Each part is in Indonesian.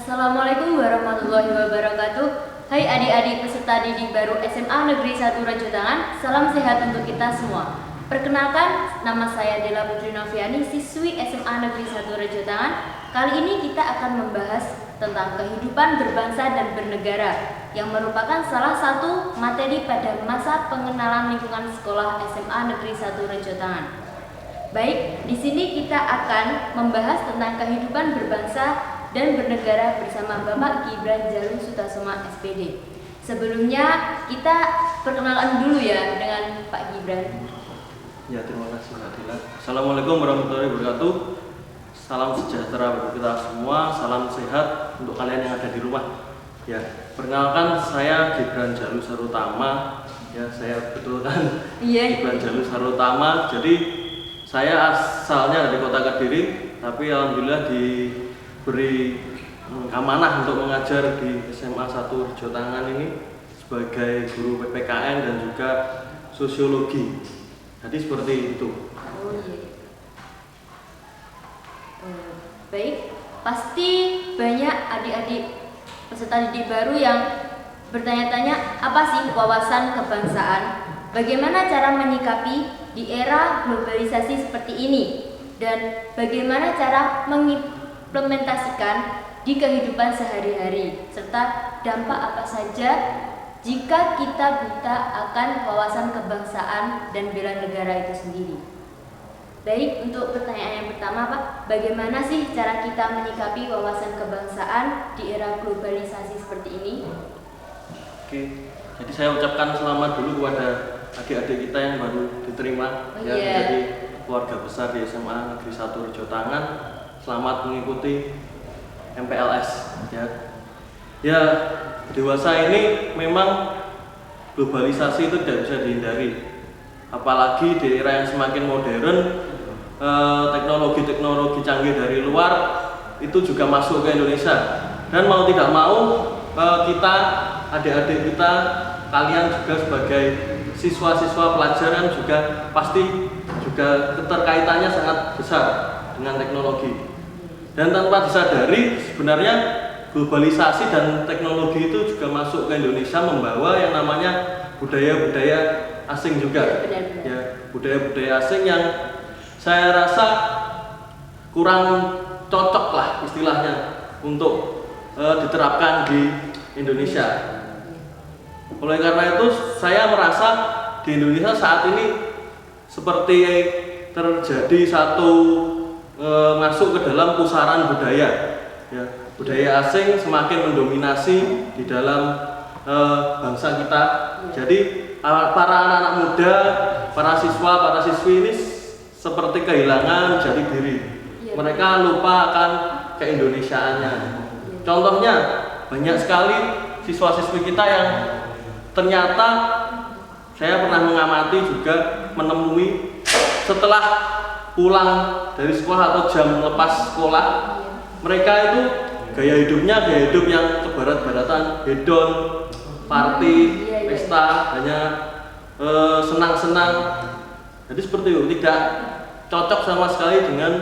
Assalamualaikum warahmatullahi wabarakatuh. Hai adik-adik peserta didik baru SMA Negeri 1 Rajo Tangan. Salam sehat untuk kita semua. Perkenalkan, nama saya Della Putri Noviani, siswi SMA Negeri 1 Rajo Tangan. Kali ini kita akan membahas tentang kehidupan berbangsa dan bernegara, yang merupakan salah satu materi pada masa pengenalan lingkungan sekolah SMA Negeri 1 Rajo Tangan. Baik, di sini kita akan membahas tentang kehidupan berbangsa dan bernegara bersama Bapak Gibran Jalu Sutasoma SPD. Sebelumnya kita perkenalan dulu ya dengan Pak Gibran. Ya, terima kasih Mbak Dila. Assalamualaikum warahmatullahi wabarakatuh. Salam sejahtera bagi kita semua, salam sehat untuk kalian yang ada di rumah. Ya, perkenalkan saya Gibran Jalu Sarutama. Ya, saya betulkan. Gibran Jalu Sarutama. Jadi saya asalnya dari Kota Kediri, tapi alhamdulillah diberi amanah untuk mengajar di SMA 1 Rajo Tangan ini sebagai guru PPKN dan juga sosiologi. Jadi seperti itu. Oh iya. Baik, pasti banyak adik-adik peserta didik baru yang bertanya-tanya apa sih wawasan kebangsaan? Bagaimana cara menyikapi di era globalisasi seperti ini? Dan bagaimana cara mengimplementasikan di kehidupan sehari-hari, serta dampak apa saja jika kita buta akan wawasan kebangsaan dan bela negara itu sendiri. Baik, untuk pertanyaan yang pertama Pak, bagaimana sih cara kita menyikapi wawasan kebangsaan di era globalisasi seperti ini? Oke, jadi saya ucapkan selamat dulu kepada adik-adik kita yang baru diterima menjadi keluarga besar di SMA Negeri 1 Rajo Tangan. Selamat mengikuti MPLS ya. Dewasa ini memang globalisasi itu tidak bisa dihindari, apalagi di era yang semakin modern. Teknologi-teknologi canggih dari luar itu juga masuk ke Indonesia, dan mau tidak mau kita, adik-adik kita, kalian juga sebagai siswa-siswa pelajaran juga pasti juga keterkaitannya sangat besar dengan teknologi. Dan tanpa disadari sebenarnya globalisasi dan teknologi itu juga masuk ke Indonesia, membawa yang namanya budaya-budaya asing juga. Ya, budaya-budaya asing yang saya rasa kurang cocok lah istilahnya untuk diterapkan di Indonesia. Oleh karena itu saya merasa di Indonesia saat ini seperti terjadi satu masuk ke dalam pusaran budaya. Ya, budaya asing semakin mendominasi di dalam bangsa kita. Jadi para anak-anak muda, para siswa, para siswi ini seperti kehilangan jati diri. Mereka lupa akan keindonesiaannya. Contohnya banyak sekali siswa-siswi kita yang ternyata saya pernah mengamati juga menemui setelah pulang dari sekolah atau jam lepas sekolah, mereka itu gaya hidupnya gaya hidup yang kebarat-baratan, hedon, party, pesta, hanya senang-senang. Jadi seperti itu, tidak cocok sama sekali dengan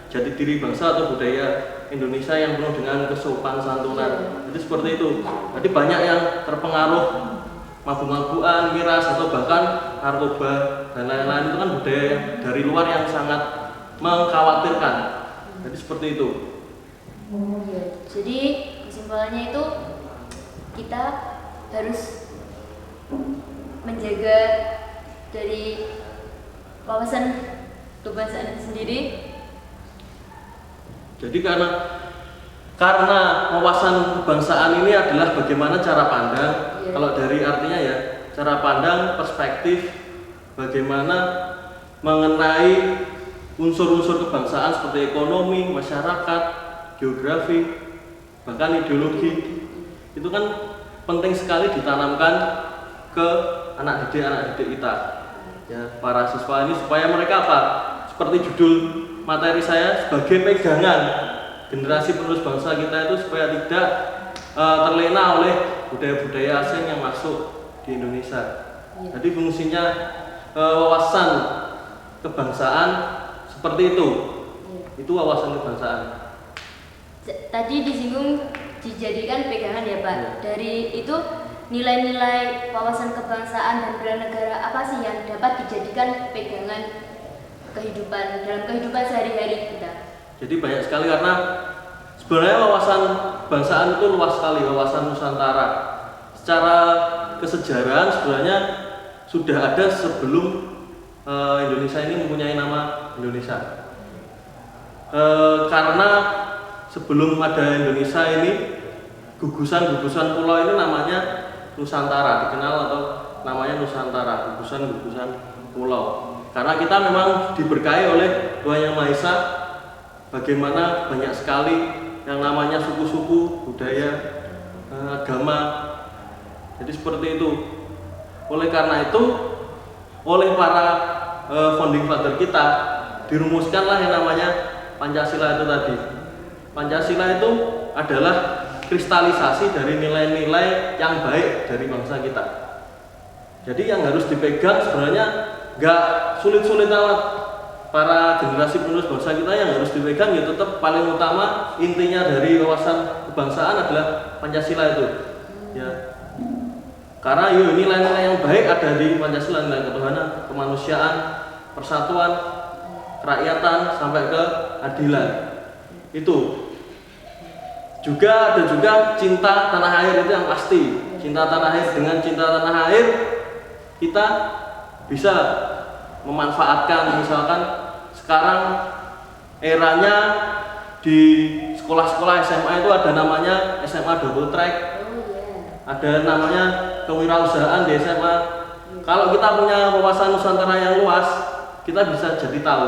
jati diri bangsa atau budaya Indonesia yang penuh dengan kesopan santunan. Jadi seperti itu. Jadi banyak yang terpengaruh mabuk-mabukan, miras, atau bahkan narkoba dan lain-lain. Itu kan budaya dari luar yang sangat mengkhawatirkan. Jadi seperti itu. Oh iya. Jadi kesimpulannya itu kita harus menjaga dari wawasan kebangsaan itu sendiri. Jadi karena wawasan kebangsaan ini adalah bagaimana cara pandang. Kalau dari artinya ya, cara pandang, perspektif, bagaimana mengenai unsur-unsur kebangsaan seperti ekonomi, masyarakat, geografi, bahkan ideologi. Itu kan penting sekali ditanamkan ke anak didik kita. Ya, para siswa ini supaya mereka apa? Seperti judul materi saya, sebagai pegangan generasi penerus bangsa kita itu supaya tidak terlena oleh budaya-budaya asing yang masuk di Indonesia. Jadi fungsinya wawasan kebangsaan seperti itu. Itu wawasan kebangsaan. Tadi disinggung dijadikan pegangan ya Pak. Iya. Dari itu nilai-nilai wawasan kebangsaan dan bela negara apa sih yang dapat dijadikan pegangan dalam kehidupan sehari-hari kita? Jadi banyak sekali karena sebenarnya wawasan kebangsaan itu luas sekali, wawasan Nusantara. Secara kesejarahan sebenarnya sudah ada sebelum Indonesia ini mempunyai nama Indonesia. Karena sebelum ada Indonesia ini gugusan-gugusan pulau ini namanya Nusantara, dikenal atau namanya Nusantara, gugusan-gugusan pulau. Karena kita memang diberkahi oleh Tuhan Yang Maha Esa, bagaimana banyak sekali yang namanya suku-suku, budaya, agama. Jadi seperti itu. Oleh karena itu, oleh para founding father kita dirumuskanlah yang namanya Pancasila itu tadi. Pancasila itu adalah kristalisasi dari nilai-nilai yang baik dari bangsa kita. Jadi yang harus dipegang sebenarnya nggak sulit-sulit amat. Para generasi penerus bangsa kita yang harus dipegang ya tetap paling utama intinya dari wawasan kebangsaan adalah Pancasila itu. Ya. Karena nilai-nilai yang baik ada di Pancasila, nilai ketuhanan, kemanusiaan, persatuan, kerakyatan sampai ke keadilan. Itu. Juga ada juga cinta tanah air itu yang pasti. Cinta tanah air, dengan cinta tanah air kita bisa memanfaatkan, misalkan sekarang eranya di sekolah-sekolah SMA itu ada namanya SMA double track, ada namanya kewirausahaan di SMA. Kalau kita punya wawasan Nusantara yang luas, kita bisa jadi tahu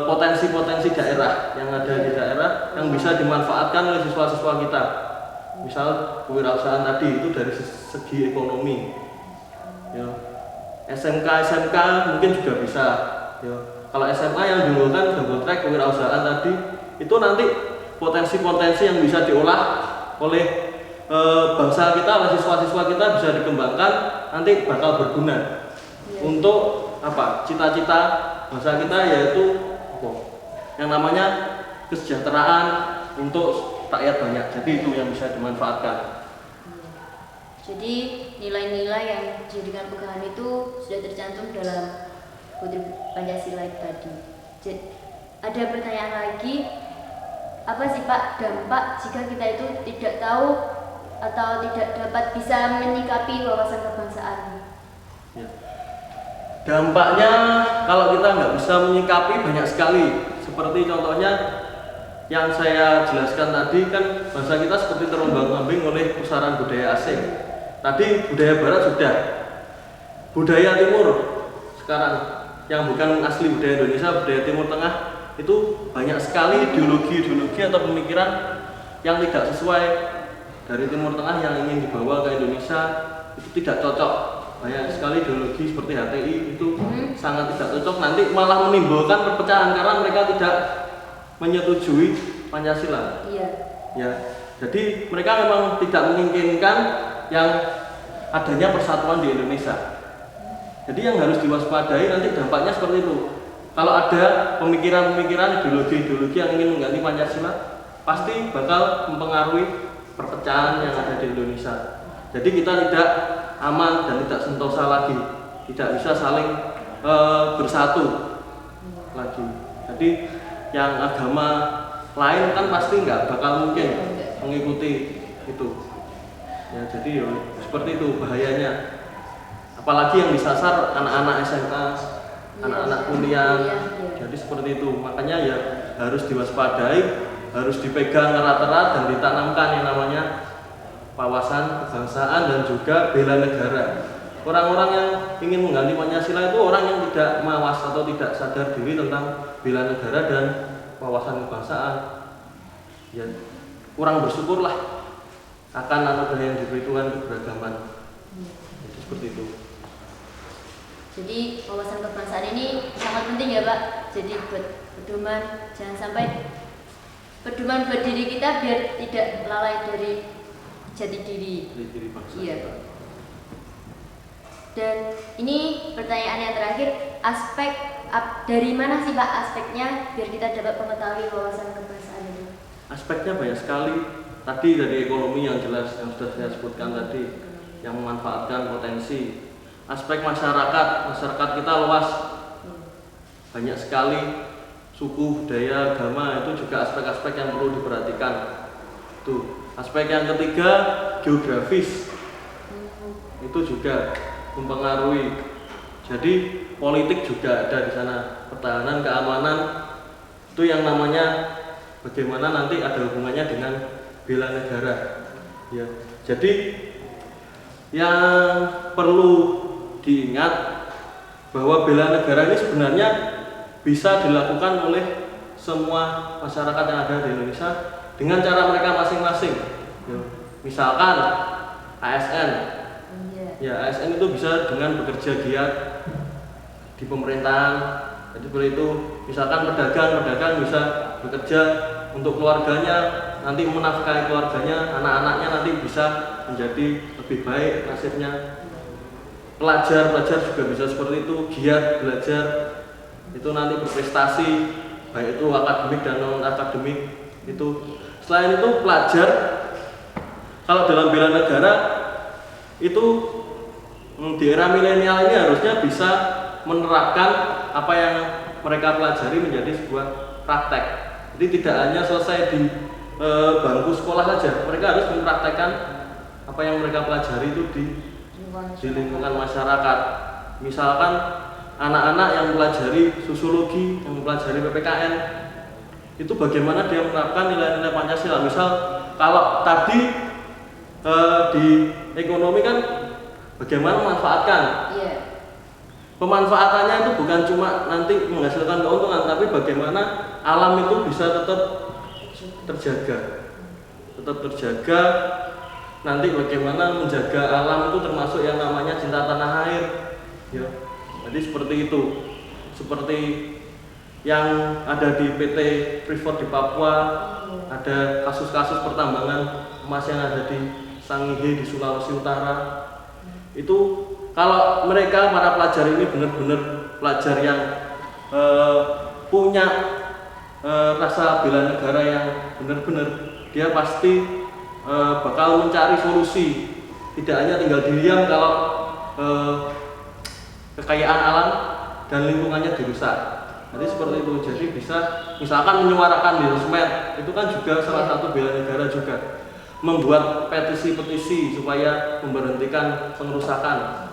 potensi-potensi daerah yang ada di daerah yang bisa dimanfaatkan oleh siswa-siswa kita. Misal kewirausahaan tadi itu dari segi ekonomi. Ya. SMK mungkin juga bisa. Ya. Kalau SMA yang diunggulkan double track kewirausahaan tadi itu nanti potensi-potensi yang bisa diolah oleh bangsa kita, oleh siswa-siswa kita bisa dikembangkan, nanti bakal berguna untuk apa? Cita-cita bangsa kita yaitu yang namanya kesejahteraan untuk rakyat banyak. Jadi itu yang bisa dimanfaatkan. Jadi nilai-nilai yang dijadikan pegangan itu sudah tercantum dalam Kutip Pancasila itu tadi. Jadi, ada pertanyaan lagi, apa sih Pak dampak jika kita itu tidak tahu atau tidak dapat bisa menyikapi wawasan kebangsaan? Ya. Dampaknya kalau kita nggak bisa menyikapi banyak sekali. Seperti contohnya yang saya jelaskan tadi kan bangsa kita seperti terombang-ambing oleh pusaran budaya asing. Tadi budaya barat sudah, budaya timur sekarang yang bukan asli budaya Indonesia, budaya timur tengah itu banyak sekali ideologi-ideologi atau pemikiran yang tidak sesuai dari timur tengah yang ingin dibawa ke Indonesia, itu tidak cocok. Banyak sekali ideologi seperti HTI itu sangat tidak cocok, nanti malah menimbulkan perpecahan karena mereka tidak menyetujui Pancasila. Iya. Ya, jadi mereka memang tidak menginginkan yang adanya persatuan di Indonesia. Jadi yang harus diwaspadai nanti dampaknya seperti itu. Kalau ada pemikiran-pemikiran, ideologi-ideologi yang ingin mengganti Pancasila, pasti bakal mempengaruhi perpecahan yang ada di Indonesia. Jadi kita tidak aman dan tidak sentosa lagi, tidak bisa saling bersatu lagi. Jadi yang agama lain kan pasti nggak bakal mungkin mengikuti itu. Ya, jadi seperti itu bahayanya. Apalagi yang disasar anak-anak SMK, anak-anak kuliah. Jadi seperti itu. Makanya ya harus diwaspadai, harus dipegang erat-erat dan ditanamkan yang namanya wawasan kebangsaan dan juga bela negara. Orang-orang yang ingin mengganti Pancasila itu orang yang tidak mawas atau tidak sadar diri tentang bela negara dan wawasan kebangsaan. Ya, kurang bersyukurlah akan anugerah yang diberi Tuhan keberagaman. Jadi seperti itu. Jadi wawasan kebangsaan ini sangat penting ya Pak. Jadi buat pedoman, jangan sampai pedoman buat diri kita biar tidak lalai dari jati diri. Diri bangsa. Iya. Dan ini pertanyaan yang terakhir, dari mana sih Pak aspeknya biar kita dapat mengetahui wawasan kebangsaan itu? Aspeknya banyak sekali. tadi dari ekonomi yang jelas yang sudah saya sebutkan tadi, yang memanfaatkan potensi. Aspek masyarakat kita luas, banyak sekali suku, budaya, agama, itu juga aspek-aspek yang perlu diperhatikan. Tuh. Aspek yang ketiga, geografis, itu juga mempengaruhi. Jadi politik juga ada di sana, pertahanan, keamanan, itu yang namanya bagaimana nanti ada hubungannya dengan bela negara. Ya, jadi yang perlu diingat bahwa bela negara ini sebenarnya bisa dilakukan oleh semua masyarakat yang ada di Indonesia dengan cara mereka masing-masing. Ya, misalkan ASN, ya ASN itu bisa dengan bekerja giat di pemerintahan. Jadi seperti itu. Misalkan pedagang bisa bekerja untuk keluarganya, nanti menafkahi keluarganya, anak-anaknya nanti bisa menjadi lebih baik nasibnya. Pelajar juga bisa seperti itu, giat belajar, itu nanti berprestasi, baik itu akademik dan non akademik. Itu selain itu pelajar, kalau dalam bela negara itu di era milenial ini harusnya bisa menerapkan apa yang mereka pelajari menjadi sebuah praktek. Jadi tidak hanya selesai di bangku sekolah saja, mereka harus mempraktekkan apa yang mereka pelajari itu di lingkungan masyarakat. Misalkan anak-anak yang mempelajari sosiologi, yang mempelajari PPKN, itu bagaimana dia menerapkan nilai-nilai Pancasila. Misal kalau tadi di ekonomi kan bagaimana memanfaatkan. Pemanfaatannya itu bukan cuma nanti menghasilkan keuntungan, tapi bagaimana alam itu bisa tetap terjaga. Nanti bagaimana menjaga alam itu termasuk yang namanya cinta tanah air. Ya. Jadi seperti itu. Seperti yang ada di PT Freeport di Papua, ada kasus-kasus pertambangan emas yang ada di Sangihe di Sulawesi Utara. Itu kalau mereka para pelajar ini benar-benar pelajar yang punya rasa bela negara yang benar-benar, dia pasti bakal mencari solusi. Tidak hanya tinggal diam kalau kekayaan alam dan lingkungannya dirusak. Jadi seperti itu. Jadi bisa misalkan menyuarakan di sosmed, itu kan juga salah satu bela negara juga. Membuat petisi-petisi supaya memberhentikan pengerusakan.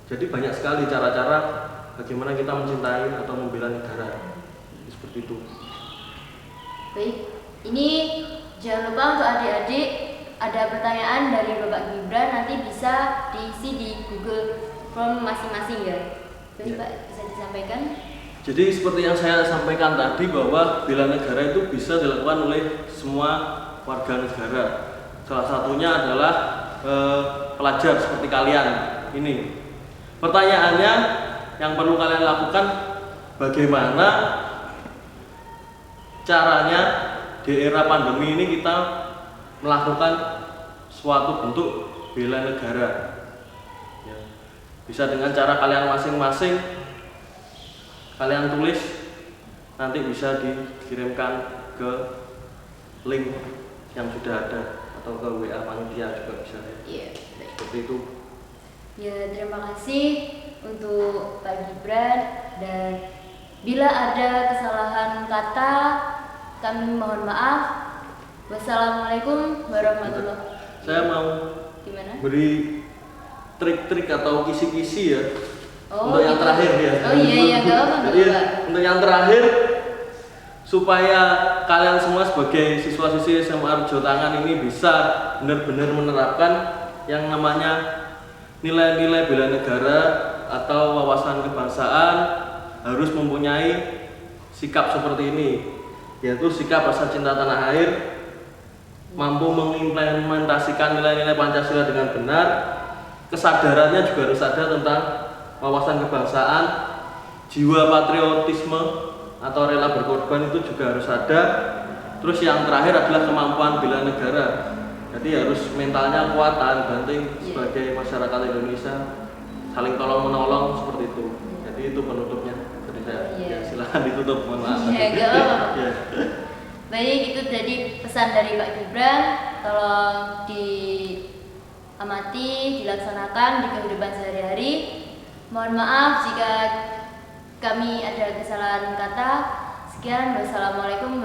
Jadi banyak sekali cara-cara bagaimana kita mencintai atau membela negara. Seperti itu. Baik, ini jangan lupa untuk adik-adik, ada pertanyaan dari Bapak Gibran, nanti bisa diisi di Google Form masing-masing ya. Baik Pak, bisa disampaikan? Jadi seperti yang saya sampaikan tadi, bahwa bela negara itu bisa dilakukan oleh semua warga negara. Salah satunya adalah pelajar seperti kalian ini. Pertanyaannya yang perlu kalian lakukan, bagaimana caranya di era pandemi ini kita melakukan suatu bentuk bela negara. Ya. Bisa dengan cara kalian masing-masing, kalian tulis, nanti bisa dikirimkan ke link yang sudah ada atau ke WA panitia juga bisa. Iya, seperti itu. Ya, terima kasih untuk Pak Gibran, dan bila ada kesalahan kata kami mohon maaf. Wassalamualaikum warahmatullahi wabarakatuh. Saya mau beri trik-trik atau kisi-kisi ya. Untuk yang terakhir ya. Oh iya, enggak apa-apa. Jadi untuk yang terakhir, supaya kalian semua sebagai siswa-siswi SMA Arjo Tangan ini bisa benar-benar menerapkan yang namanya nilai-nilai bela negara atau wawasan kebangsaan, harus mempunyai sikap seperti ini, yaitu sikap rasa cinta tanah air, mampu mengimplementasikan nilai-nilai Pancasila dengan benar, kesadarannya juga harus ada tentang wawasan kebangsaan, jiwa patriotisme atau rela berkorban itu juga harus ada. Terus yang terakhir adalah kemampuan bela negara. Jadi harus mentalnya kuat, tahan banting sebagai masyarakat Indonesia, saling tolong menolong seperti itu. Jadi itu penutupnya dari saya. Ya, silakan ditutup, mohon maaf. Ya, Baik, itu jadi pesan dari Pak Gibran, tolong diamati, dilaksanakan di kehidupan sehari-hari. Mohon maaf jika kami ada kesalahan kata. Sekian, wassalamualaikum